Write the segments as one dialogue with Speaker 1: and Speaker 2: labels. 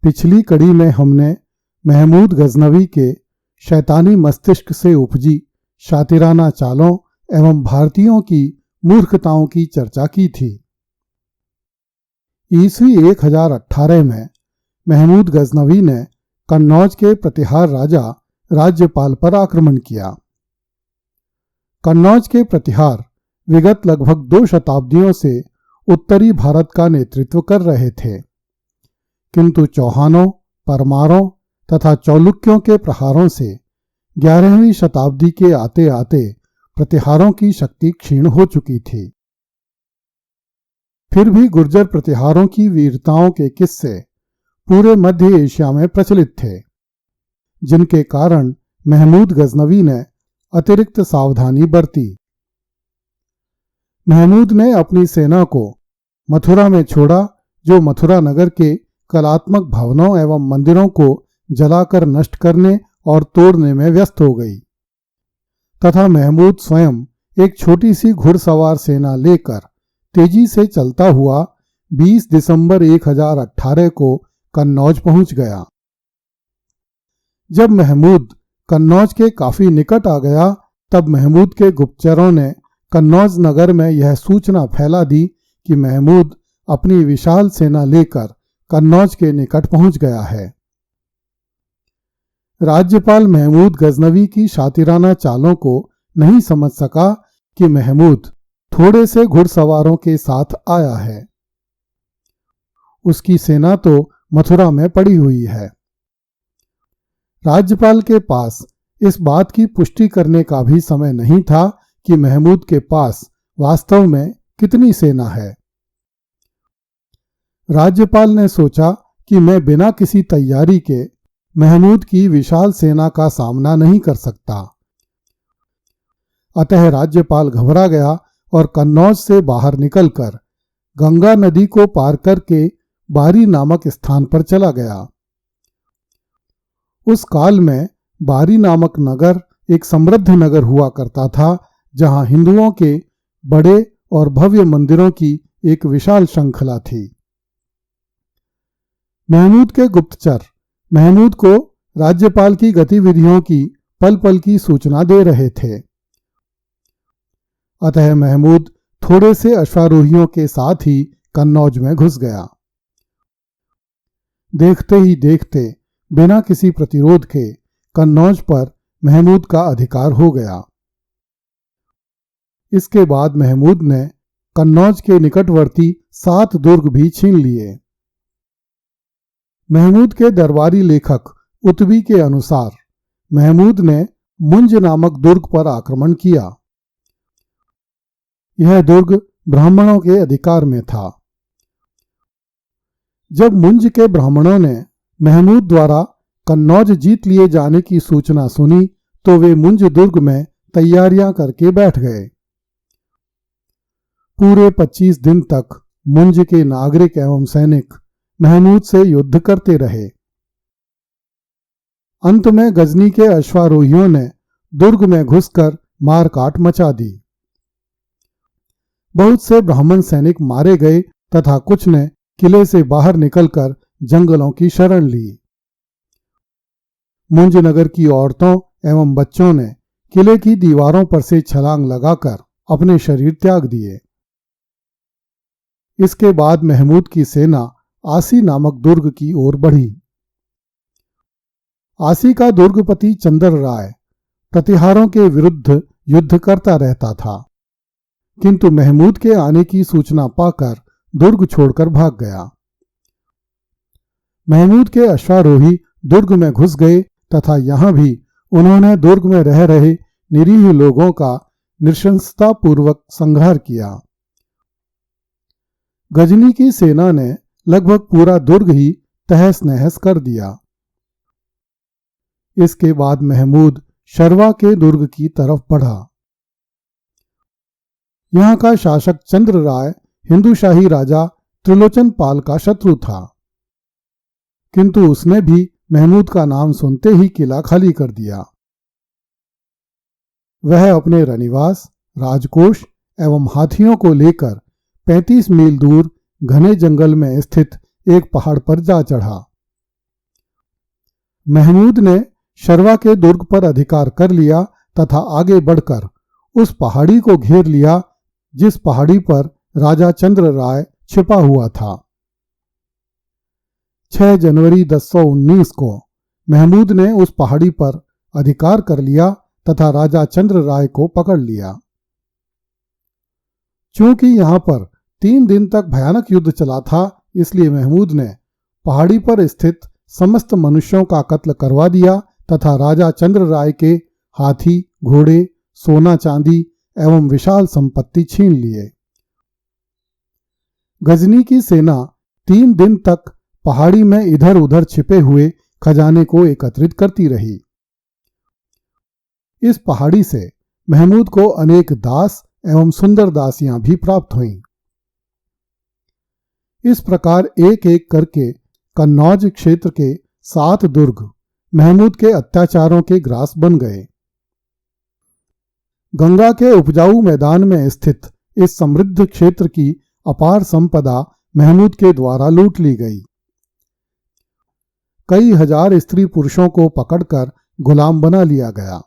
Speaker 1: पिछली कड़ी में हमने महमूद गजनवी के शैतानी मस्तिष्क से उपजी शातिराना चालों एवं भारतीयों की मूर्खताओं की चर्चा की थी। ईस्वी 1018 में महमूद गजनवी ने कन्नौज के प्रतिहार राजा राज्यपाल पर आक्रमण किया। कन्नौज के प्रतिहार विगत लगभग 2 शताब्दियों से उत्तरी भारत का नेतृत्व कर रहे थे, किंतु चौहानों, परमारों तथा चौलुक्यों के प्रहारों से 11वीं शताब्दी के आते आते प्रतिहारों की शक्ति क्षीण हो चुकी थी। फिर भी गुर्जर प्रतिहारों की वीरताओं के किस्से पूरे मध्य एशिया में प्रचलित थे, जिनके कारण महमूद गजनवी ने अतिरिक्त सावधानी बरती। महमूद ने अपनी सेना को मथुरा में छोड़ा, जो मथुरा नगर के कलात्मक भवनों एवं मंदिरों को जलाकर नष्ट करने और तोड़ने में व्यस्त हो गई, तथा महमूद स्वयं एक छोटी सी घुड़सवार सेना लेकर तेजी से चलता हुआ 20 दिसंबर 1018 को कन्नौज पहुंच गया। जब महमूद कन्नौज के काफी निकट आ गया, तब महमूद के गुप्तचरों ने कन्नौज नगर में यह सूचना फैला दी कि महमूद अपनी विशाल सेना लेकर कन्नौज के निकट पहुंच गया है। राज्यपाल महमूद गजनवी की शातिराना चालों को नहीं समझ सका कि महमूद थोड़े से घुड़सवारों के साथ आया है। उसकी सेना तो मथुरा में पड़ी हुई है। राज्यपाल के पास इस बात की पुष्टि करने का भी समय नहीं था कि महमूद के पास वास्तव में कितनी सेना है। राज्यपाल ने सोचा कि मैं बिना किसी तैयारी के महमूद की विशाल सेना का सामना नहीं कर सकता। अतः राज्यपाल घबरा गया और कन्नौज से बाहर निकलकर गंगा नदी को पार करके बारी नामक स्थान पर चला गया। उस काल में बारी नामक नगर एक समृद्ध नगर हुआ करता था, जहां हिंदुओं के बड़े और भव्य मंदिरों की एक विशाल श्रृंखला थी। महमूद के गुप्तचर महमूद को राज्यपाल की गतिविधियों की पल पल की सूचना दे रहे थे। अतः महमूद थोड़े से अश्वारोहियों के साथ ही कन्नौज में घुस गया। देखते ही देखते बिना किसी प्रतिरोध के कन्नौज पर महमूद का अधिकार हो गया। इसके बाद महमूद ने कन्नौज के निकटवर्ती 7 दुर्ग भी छीन लिए। महमूद के दरबारी लेखक उतबी के अनुसार महमूद ने मुंज नामक दुर्ग पर आक्रमण किया। यह दुर्ग ब्राह्मणों के अधिकार में था। जब मुंज के ब्राह्मणों ने महमूद द्वारा कन्नौज जीत लिए जाने की सूचना सुनी, तो वे मुंज दुर्ग में तैयारियां करके बैठ गए। पूरे 25 दिन तक मुंज के नागरिक एवं सैनिक महमूद से युद्ध करते रहे। अंत में गजनी के अश्वारोहियों ने दुर्ग में घुसकर मारकाट मचा दी। बहुत से ब्राह्मण सैनिक मारे गए तथा कुछ ने किले से बाहर निकलकर जंगलों की शरण ली। मुंज नगर की औरतों एवं बच्चों ने किले की दीवारों पर से छलांग लगाकर अपने शरीर त्याग दिए। इसके बाद महमूद की सेना आसी नामक दुर्ग की ओर बढ़ी। आसी का दुर्गपति चंद्र राय प्रतिहारों के विरुद्ध युद्ध करता रहता था, किंतु महमूद के आने की सूचना पाकर दुर्ग छोड़कर भाग गया। महमूद के अश्वारोही दुर्ग में घुस गए तथा यहां भी उन्होंने दुर्ग में रह रहे निरीह लोगों का नृशंसतापूर्वक संहार किया। गजनी की सेना ने लगभग पूरा दुर्ग ही तहस नहस कर दिया। इसके बाद महमूद शर्वा के दुर्ग की तरफ बढ़ा। यहां का शासक चंद्र राय हिंदूशाही राजा त्रिलोचन पाल का शत्रु था, किंतु उसने भी महमूद का नाम सुनते ही किला खाली कर दिया। वह अपने रनिवास, राजकोष एवं हाथियों को लेकर 35 मील दूर घने जंगल में स्थित एक पहाड़ पर जा चढ़ा। महमूद ने शर्वा के दुर्ग पर अधिकार कर लिया तथा आगे बढ़कर उस पहाड़ी को घेर लिया जिस पहाड़ी पर राजा चंद्र राय छिपा हुआ था। 6 जनवरी 1019 को महमूद ने उस पहाड़ी पर अधिकार कर लिया तथा राजा चंद्र राय को पकड़ लिया। चूंकि यहां पर 3 दिन तक भयानक युद्ध चला था, इसलिए महमूद ने पहाड़ी पर स्थित समस्त मनुष्यों का कत्ल करवा दिया तथा राजा चंद्र राय के हाथी, घोड़े, सोना चांदी एवं विशाल संपत्ति छीन लिए। गजनी की सेना 3 दिन तक पहाड़ी में इधर उधर छिपे हुए खजाने को एकत्रित करती रही। इस पहाड़ी से महमूद को अनेक दास एवं सुंदर दासियां भी प्राप्त हुईं। इस प्रकार एक एक करके कन्नौज क्षेत्र के 7 दुर्ग महमूद के अत्याचारों के ग्रास बन गए। गंगा के उपजाऊ मैदान में स्थित इस समृद्ध क्षेत्र की अपार संपदा महमूद के द्वारा लूट ली गई। कई हजार स्त्री पुरुषों को पकड़कर गुलाम बना लिया गया।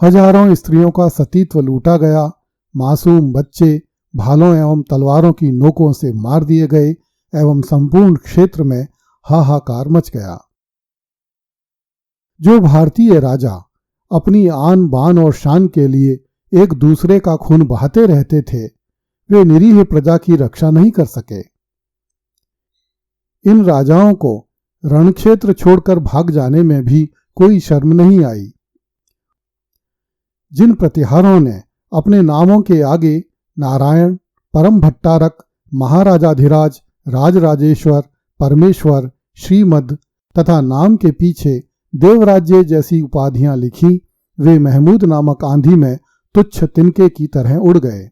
Speaker 1: हजारों स्त्रियों का सतीत्व लूटा गया। मासूम बच्चे भालों एवं तलवारों की नोकों से मार दिए गए एवं संपूर्ण क्षेत्र में हाहाकार मच गया। जो भारतीय राजा अपनी आन बान और शान के लिए एक दूसरे का खून बहाते रहते थे, वे निरीह प्रजा की रक्षा नहीं कर सके। इन राजाओं को रणक्षेत्र छोड़कर भाग जाने में भी कोई शर्म नहीं आई। जिन प्रतिहारों ने अपने नामों के आगे नारायण, परम भट्टारक, महाराजाधिराज, राजराजेश्वर, परमेश्वर, श्रीमद तथा नाम के पीछे देवराज्य जैसी उपाधियां लिखी, वे महमूद नामक आंधी में तुच्छ तिनके की तरह उड़ गए।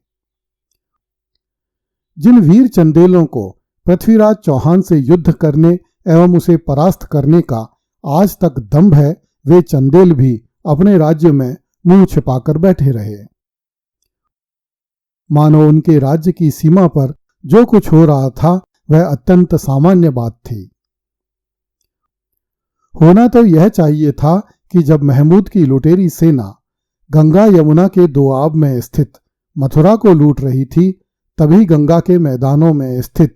Speaker 1: जिन वीर चंदेलों को पृथ्वीराज चौहान से युद्ध करने एवं उसे परास्त करने का आज तक दंभ है, वे चंदेल भी अपने राज्य में मुंह छिपाकर बैठे रहे। मानो उनके राज्य की सीमा पर जो कुछ हो रहा था वह अत्यंत सामान्य बात थी। होना तो यह चाहिए था कि जब महमूद की लुटेरी सेना गंगा यमुना के दोआब में स्थित मथुरा को लूट रही थी, तभी गंगा के मैदानों में स्थित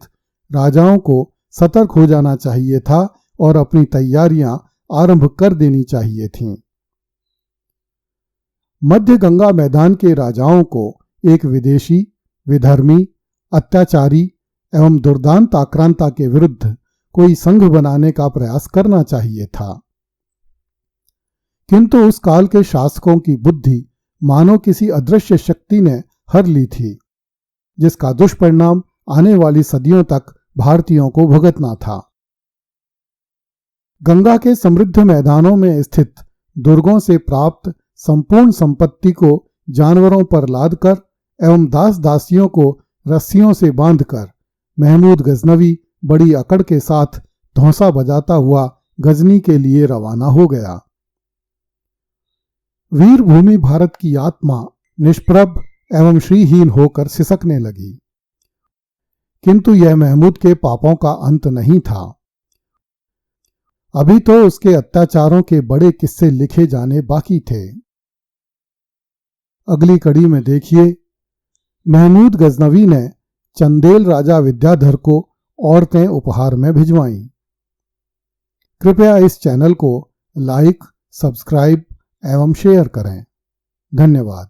Speaker 1: राजाओं को सतर्क हो जाना चाहिए था और अपनी तैयारियां आरंभ कर देनी चाहिए थीं। मध्य गंगा मैदान के राजाओं को एक विदेशी, विधर्मी, अत्याचारी एवं दुर्दांत आक्रांता के विरुद्ध कोई संघ बनाने का प्रयास करना चाहिए था। किंतु उस काल के शासकों की बुद्धि मानो किसी अदृश्य शक्ति ने हर ली थी, जिसका दुष्परिणाम आने वाली सदियों तक भारतीयों को भुगतना था। गंगा के समृद्ध मैदानों में स्थित दुर्गों से प्राप्त संपूर्ण संपत्ति को जानवरों पर लादकर एवं दास दासियों को रस्सियों से बांधकर महमूद गजनवी बड़ी अकड़ के साथ धौंसा बजाता हुआ गजनी के लिए रवाना हो गया। वीर भूमि भारत की आत्मा निष्प्रभ एवं श्रीहीन होकर सिसकने लगी। किंतु यह महमूद के पापों का अंत नहीं था। अभी तो उसके अत्याचारों के बड़े किस्से लिखे जाने बाकी थे। अगली कड़ी में देखिए, महमूद गजनवी ने चंदेल राजा विद्याधर को औरतें उपहार में भिजवाईं। कृपया इस चैनल को लाइक, सब्सक्राइब एवं शेयर करें। धन्यवाद।